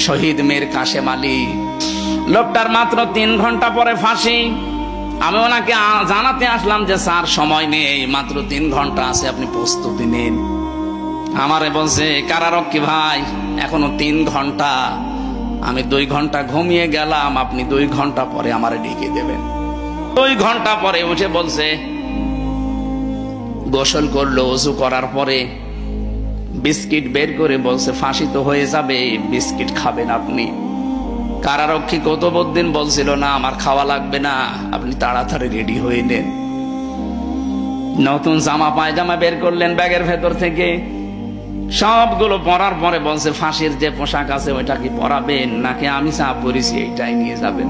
শহীদ মীর কাশেম আলী, লোকটার মাত্র 3 ঘন্টা পরে ফাঁসি। আমি ওনাকে জানাতে আসলাম যে স্যার সময় নেই, মাত্র 3 ঘন্টা আছে, আপনি প্রস্তুতি নিন। আমারে বলছে কারারক্ষী ভাই এখনো 3 ঘন্টা, আমি 2 ঘন্টা ঘুমিয়ে গেলাম, আপনি 2 ঘন্টা পরে আমারে ডেকে দেবেন। 2 ঘন্টা পরে উঠে বলছে, গোসল করলো, ওযু করার পরে বিস্কিট বের করে বলছে ফাঁসি তো হয়ে যাবে, বিস্কিট খাবেন আপনি। কারারক্ষী কুতুবউদ্দিন বলছিল না আমার খাওয়া লাগবে না, আপনি তাড়াতাড়ি রেডি হয়ে নেন। নতুন জামা পায়জামা বের করলেন ব্যাগের ভেতর থেকে, সবগুলো পরার পরে বলছে ফাঁসির যে পোশাক আছে ওইটা কি পরাবেন নাকি আমি যা পরেছি এইটাই নিয়ে যাবেন।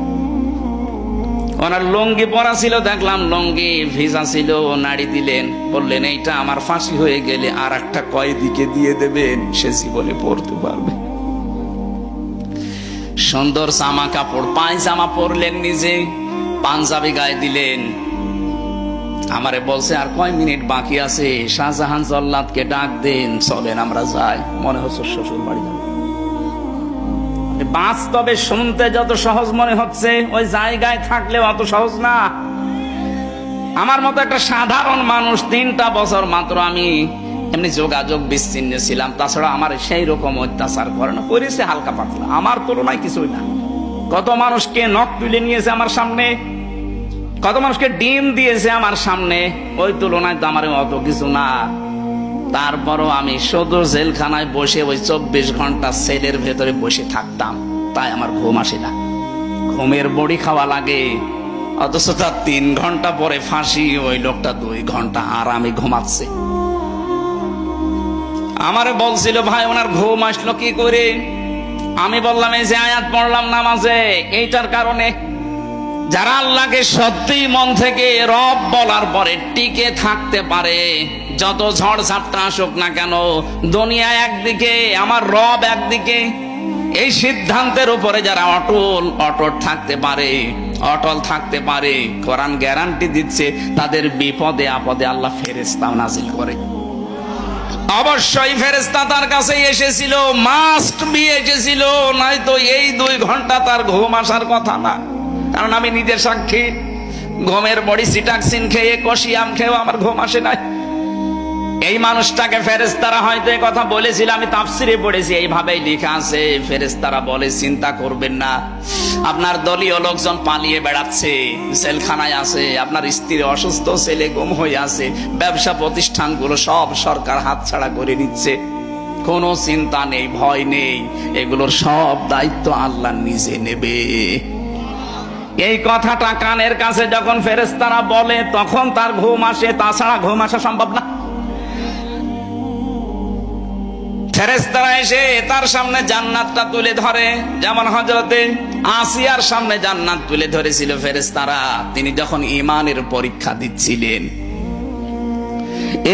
ওনার লুঙ্গি পরা ছিল, দেখলাম লুঙ্গি ভিজা ছিল, নাড়ি দিলেন, বললেন এইটা আমার ফাঁসি হয়ে গেলে আর একটা কয়েদিকে দিয়ে দেবেন, সে জীবনে পড়তে পারবে। সুন্দর জামা কাপড় পায়জামা পরলেন, নিজে পাঞ্জাবি গায়ে দিলেন। আমারে বলছে আর কয় মিনিট বাকি আছে, শাহজাহান জল্লাদকে ডাক দেন, চলেন আমরা যাই। মনে হচ্ছে শ্বশুর বাড়ি যাবে। বাস্তবে শুনতে যত সহজ মনে হচ্ছে, ওই জায়গায় থাকলেও অত সহজ না। আমার মতো একটা সাধারণ মানুষ 3টা বছর মাত্র আমি এমনি যোগাযোগ বিচ্ছিন্ন ছিলাম, তাছাড়া আমার সেই রকম অত্যাচার করে না, করেছে হালকা পাতলা, আমার তুলনায় কিছুই না। কত মানুষকে নখ তুলে নিয়েছে আমার সামনে, কত মানুষকে ডিম দিয়েছে আমার সামনে, ওই তুলনায় তো আমার অত কিছু না। তারপরও আমি শুধু জেলখানায় বসে ওই 24 ঘন্টা সেলের ভেতরে বসে থাকতাম, তাই আমার ঘুম আসে না, ঘুমের বড়ি খাওয়া লাগে। অথচ তার 3 ঘন্টা পরে ফাঁসি, ওই লোকটা 2 ঘন্টা আরামে ঘুমাচ্ছে। আমারে বলছিল ভাই ওনার ঘুম আসলো কি করে? আমি বললাম এই যে আয়াত পড়লাম নামাজে, এইটার কারণে। যারা আল্লাহকে সত্যি মন থেকে রব বলার পরে টিকে থাকতে পারে, যত ঝড় ঝাপটা আসুক না কেন, দুনিয়া একদিকে আমার রব একদিকে, এই সিদ্ধান্তের উপরে যারা অটল থাকতে পারে, অটল থাকতে পারে, কোরআন গ্যারান্টি দিচ্ছে তাদের বিপদে আপদে আল্লাহ ফেরেশতা নাজিল করে। অবশ্যই ফেরেশতা তার কাছে এসেছিল, মাস্ট বি এসেছিল, নয়তো এই 2 ঘন্টা তার ঘুম আসার কথা না। কারণ আমি নিজের সাক্ষী, ঘুমের বড়ি সিটাক্সিন খেয়ে, কষিয়াম খেয়েও আমার ঘুম আসে নাই। এই মানুষটাকে ফেরেশতারা হয়তো এই কথা বলেছিল, আমি তাফসিরে পড়েছি, এইভাবেই লেখা আছে। ফেরেশতারা বলে চিন্তা করবেন না, আপনার দলীয় লোকজন পালিয়ে বেড়াচ্ছে, জেলখানায় আছে, আপনার স্ত্রী অসুস্থ, ছেলে গুম হয়ে আছে, ব্যবসা প্রতিষ্ঠানগুলো সব সরকার হাতছাড়া করে দিচ্ছে, কোনো চিন্তা নেই, ভয় নেই, এগুলোর সব দায়িত্ব আল্লাহ নিজে নেবে। এই কথাটা কানের কাছে যখন ফেরেশতারা বলে তখন তার ঘুম আসে, তাছাড়া ঘুম আসা সম্ভব না। ফেরেশতারা এসে তার সামনে জান্নাতটা তুলে ধরে, যেমন হযরতে আসিয়ার সামনে জান্নাত তুলে ধরেছিল ফেরেশতারা, তিনি যখন ঈমানের পরীক্ষা দিচ্ছিলেন।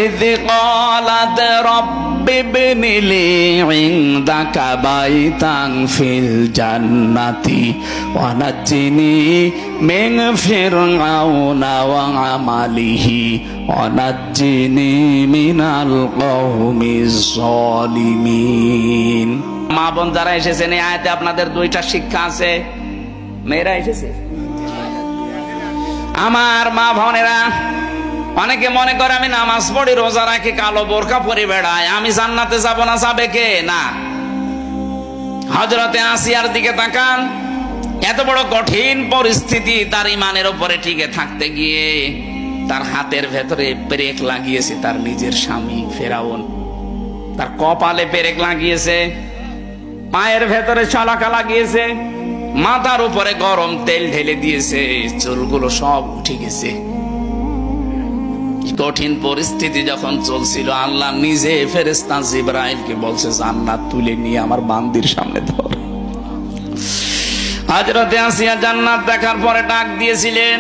إذ قالت رب ابن لي عندك بيتا في الجنة ونجني من فرعون وعمله ونجني من القوم الظالمين। মা বোন যারা এসেছেন এই আয়াতে আপনাদের 2টা শিক্ষা আছে। মেয়েরা এসেছে, আমার মা বোনেরা, অনেকে মনে করে আমি নামাজ পড়ি, রোজা রাখি, কালো বোরকা পরে বেড়াই, আমি জান্নাতে যাব না, যাবে কে? না। হযরতে আসিয়ার দিকে তাকান, এত বড় কঠিন পরিস্থিতি, তার ঈমানের উপরে টিকে থাকতে গিয়ে তার হাতের ভেতরে পেরেক লাগিয়েছে তার নিজের স্বামী ফেরাউন, তার কপালে পেরেক লাগিয়েছে, পায়ের ভেতরে ছলাকা লাগিয়েছে, মাথার উপরে গরম তেল ঢেলে দিয়েছে, চুলগুলো সব উঠে গেছে। কঠিন পরিস্থিতি যখন চলছিল, আল্লাহ নিজে ফেরেশতা জিবরাইলকে বলছে জান্নাত তুলে নিয়ে আমার বান্দির সামনে ধর। হযরতে আসিয়া জান্নাত দেখার পরে ডাক দিয়েছিলেন,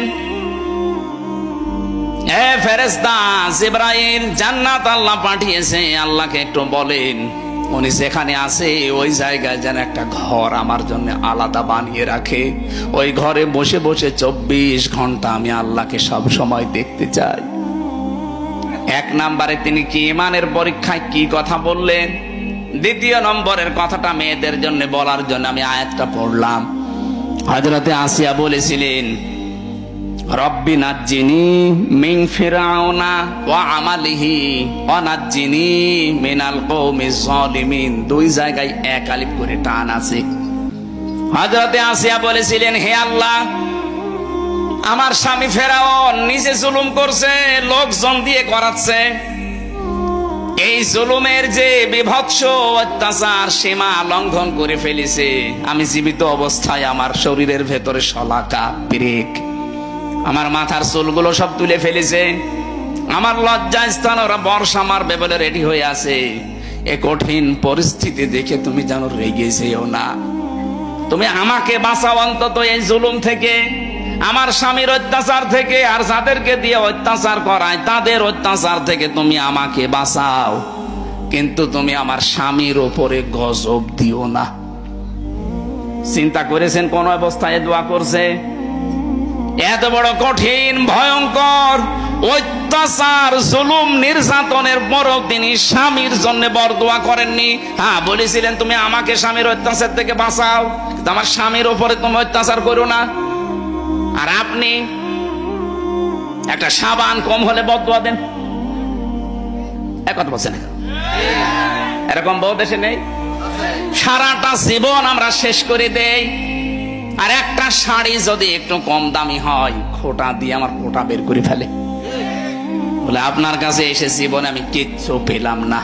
হে ফেরেশতা জিবরাইল, জান্নাত আল্লাহ পাঠিয়েছে, আল্লাহকে একটু বলেন উনি যেখানে আছে ওই জায়গায় যেন একটা ঘর আমার জন্য আলাদা বানিয়ে রাখে, ওই ঘরে বসে বসে 24 ঘন্টা আমি আল্লাহকে সব সময় দেখতে চাই। 1 নম্বরে তিনি কি ঈমানের পরীক্ষায় কি কথা বললেন? দ্বিতীয় নম্বরের কথাটা মেয়েদের জন্য বলার জন্য আমি আয়াতটা পড়লাম। হযরতে আসিয়া বলেছিলেন, রব্বি নাজ্জিনি মিন ফিরআউনা ওয়া আমালিহি ওয়া নাজ্জিনি মিনাল কওমিজ জালিমিন। দুই জায়গায় এক আলিফ করে টান আছে। হযরতে আসিয়া বলেছিলেন, হে আল্লাহ, আমার স্বামী ফেরাউন নিজে জুলুম করছে, লোকজন দিয়ে করাচ্ছে। এই জুলুমের যে বিভৎস অত্যাচার সীমা লঙ্ঘন করে ফেলেছে। আমি জীবিত অবস্থায় আমার শরীরের ভেতরে শলাকা, ব্রেক, আমার মাথার চুলগুলো সব তুলে ফেলেছে। আমার লজ্জা স্থান ওরা বর্ষা মারবে বলে রেডি হয়ে আছে। এ কঠিন পরিস্থিতি দেখে তুমি যেন রেগে যেও না। তুমি আমাকে বাঁচাও অন্তত এই জুলুম থেকে, আমার স্বামীর অত্যাচার থেকে, আর যাদেরকে দিয়ে অত্যাচার করায় তাদের অত্যাচার থেকে তুমি আমাকে বাঁচাও। কিন্তু তুমি আমার স্বামীর ওপরে গজব দিও না। চিন্তা করেছেন কোন অবস্থায় দোয়া করছে? এত বড় কঠিন ভয়ঙ্কর অত্যাচার জুলুম নির্যাতনের পরও তিনি স্বামীর জন্য বরদোয়া করেননি। হ্যাঁ, বলেছিলেন তুমি আমাকে স্বামীর অত্যাচার থেকে বাঁচাও, আমার স্বামীর ওপরে তুমি অত্যাচার করো না। আর আপনি একটা সাবান কম হলে বদদোয়া দেন। এক কথা বলছেন, এরকম বহু দেশে নেই? সারাটা জীবন আমরা শেষ করে দেই, আর একটা শাড়ি যদি একটু কম দামি হয় খোটা দিয়ে আমার খোটা বের করে ফেলে, বলে আপনার কাছে এসে জীবনে আমি কিচ্ছু পেলাম না।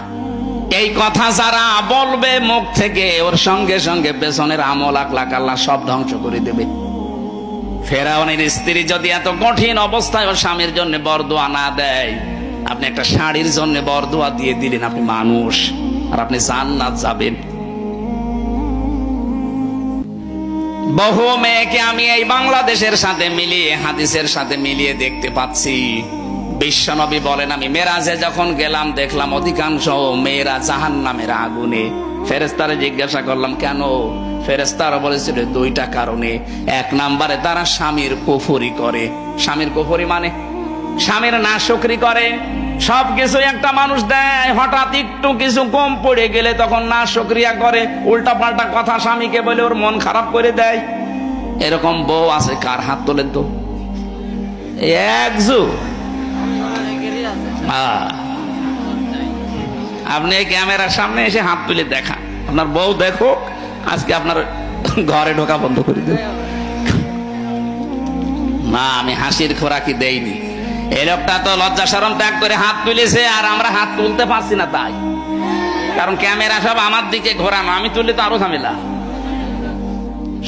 এই কথা যারা বলবে মুখ থেকে, ওর সঙ্গে সঙ্গে পেছনের আমল আখলাক আল্লাহ সব ধ্বংস করে দেবে। ফেরাউনের স্ত্রী যদি এত কঠিন অবস্থায় ওর স্বামীর জন্য বরদোয়া না দেয়, আপনি একটা শাড়ির জন্য বরদোয়া দিয়ে দিলেন, আপনি মানুষ, আর আপনি জান্নাত যাবেন। বহু মেয়েকে আমি এই বাংলাদেশের সাথে মিলিয়ে, হাদিসের সাথে মিলিয়ে দেখতে পাচ্ছি। বিশ্বনবী বলেন, আমি মেরাজে যখন গেলাম দেখলাম অধিকাংশ মেয়েরা জাহান্নামের আগুনে। ফেরেশতারে জিজ্ঞাসা করলাম কেন? ফেরেশতারা বলেছিল দুইটা কারণে। এক নম্বরে তারা স্বামীর কুফরি করে। স্বামীর কুফরি মানে স্বামীর নাশকরি করে। সবকিছু একটা মানুষ দেয়, হঠাৎ একটু কিছু কম পড়ে গেলে তখন নাশকরিয়া করে, উল্টা পাল্টা কথা স্বামীকে বলে ওর মন খারাপ করে দেয়। এরকম বউ আছে কার? হাত তোলেন তো। আপনি ক্যামেরার সামনে এসে হাত তুলে দেখা, আপনার বউ দেখো, আজকে আপনার ঘরে ঢোকা বন্ধ করে দেব না। আমি হাসির খোরাকি দেইনি। এই লোকটা তো লজ্জা শরম ত্যাগ করে হাত তুলেছে, আর আমরা হাত তুলতে পারছি না, তাই কারণ ক্যামেরা সব আমার দিকে ঘোরানো। আমি তুললে তো আরো ঝামেলা।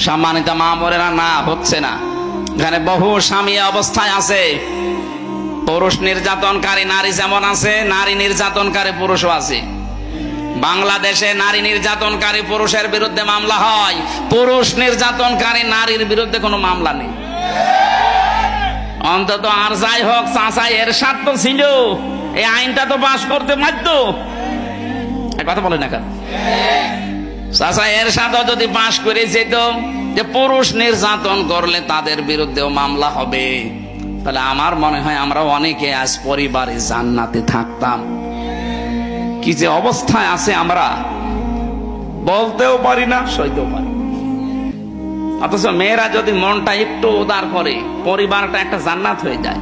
সম্মানিত মা বোনেরা, না হচ্ছে না। এখানে বহু স্বামী অবস্থায় আছে। পুরুষ নির্যাতনকারী নারী যেমন আছে, নারী নির্যাতনকারী পুরুষও আছে। বাংলাদেশে নারী নির্যাতনকারী পুরুষের বিরুদ্ধে মামলা হয়, পুরুষ নির্যাতনকারী নারীর বিরুদ্ধে কোনো মামলা নেই। অন্তত আর যাই হোক, চাচা এরশাদ তো ছিল, এই আইনটা তো পাস করতে পারত। কথা বলে না কেন? চাচা এরশাদও যদি পাস করে যেত যে পুরুষ নির্যাতন করলে তাদের বিরুদ্ধেও মামলা হবে, তাহলে আমার মনে হয় আমরা অনেকে আজ পরিবারে জান্নাতে থাকতাম। কি যে অবস্থায় আছে আমরা বলতেও পারি না, সইতেও পারি। অথচ মেয়েরা যদি মনটা একটু উদার করে, পরিবারটা একটা জান্নাত হয়ে যায়।